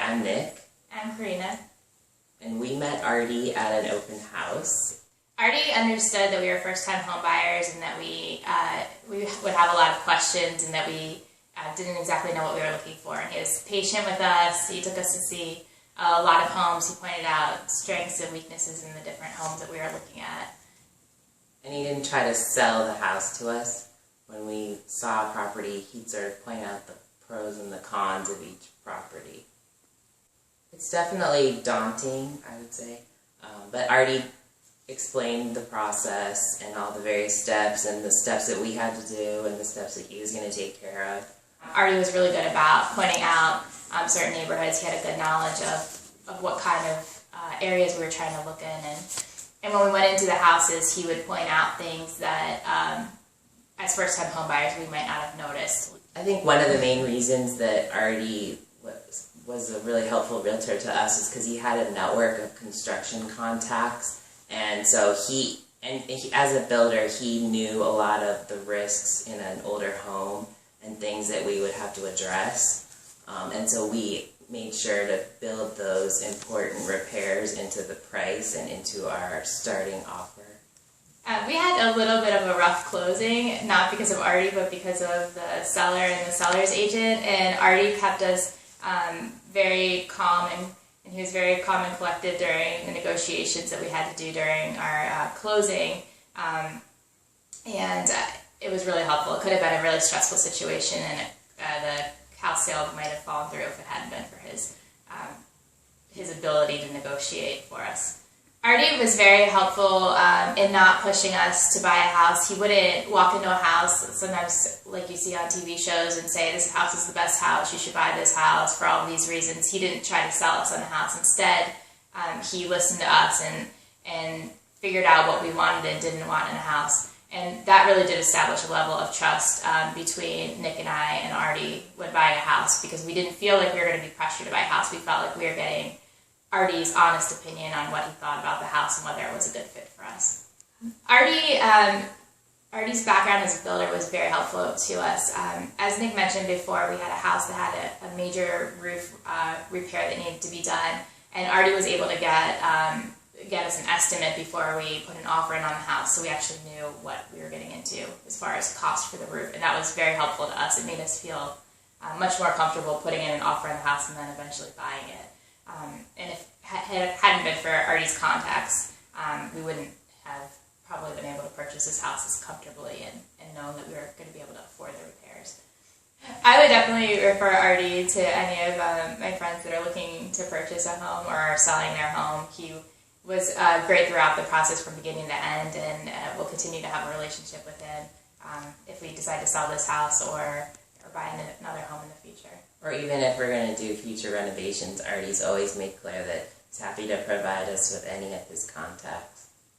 I'm Nick. I'm Carina. And we met Arte at an open house. Arte understood that we were first-time home buyers and that we would have a lot of questions and that we didn't exactly know what we were looking for. And he was patient with us. He took us to see a lot of homes. He pointed out strengths and weaknesses in the different homes that we were looking at. And he didn't try to sell the house to us. When we saw a property, he'd sort of point out the pros and the cons of each property. It's definitely daunting, I would say, but Arte explained the process and all the various steps and the steps that we had to do and the steps that he was going to take care of. Arte was really good about pointing out certain neighborhoods. He had a good knowledge of what kind of areas we were trying to look in. And when we went into the houses, he would point out things that as first-time home buyers we might not have noticed. I think one of the main reasons that Arte was a really helpful realtor to us is because he had a network of construction contacts, and so he as a builder, he knew a lot of the risks in an older home and things that we would have to address, and so we made sure to build those important repairs into the price and into our starting offer. We had a little bit of a rough closing, not because of Arte, but because of the seller and the seller's agent, and Arte kept us very calm, and he was very calm and collected during the negotiations that we had to do during our closing, and it was really helpful. It could have been a really stressful situation, and the house sale might have fallen through if it hadn't been for his ability to negotiate for us. Arte was very helpful in not pushing us to buy a house. He wouldn't walk into a house, sometimes like you see on TV shows, and say, this house is the best house, you should buy this house for all of these reasons. He didn't try to sell us on the house. Instead, he listened to us and figured out what we wanted and didn't want in a house. And that really did establish a level of trust between Nick and I and Arte when buying a house, because we didn't feel like we were going to be pressured to buy a house. We felt like we were getting Arte's honest opinion on what he thought about the house and whether it was a good fit for us. Arte's background as a builder was very helpful to us. As Nick mentioned before, we had a house that had a major roof repair that needed to be done, and Arte was able to get us an estimate before we put an offer in on the house, so we actually knew what we were getting into as far as cost for the roof, and that was very helpful to us. It made us feel much more comfortable putting in an offer on the house and then eventually buying it. And if it hadn't been for Arte's contacts, we wouldn't have probably been able to purchase this house as comfortably and known that we were going to be able to afford the repairs. I would definitely refer Arte to any of my friends that are looking to purchase a home or are selling their home. He was great throughout the process from beginning to end, and we'll continue to have a relationship with him if we decide to sell this house or buy another home in the future. Or even if we're going to do future renovations, Arte's always made clear that he's happy to provide us with any of his contacts.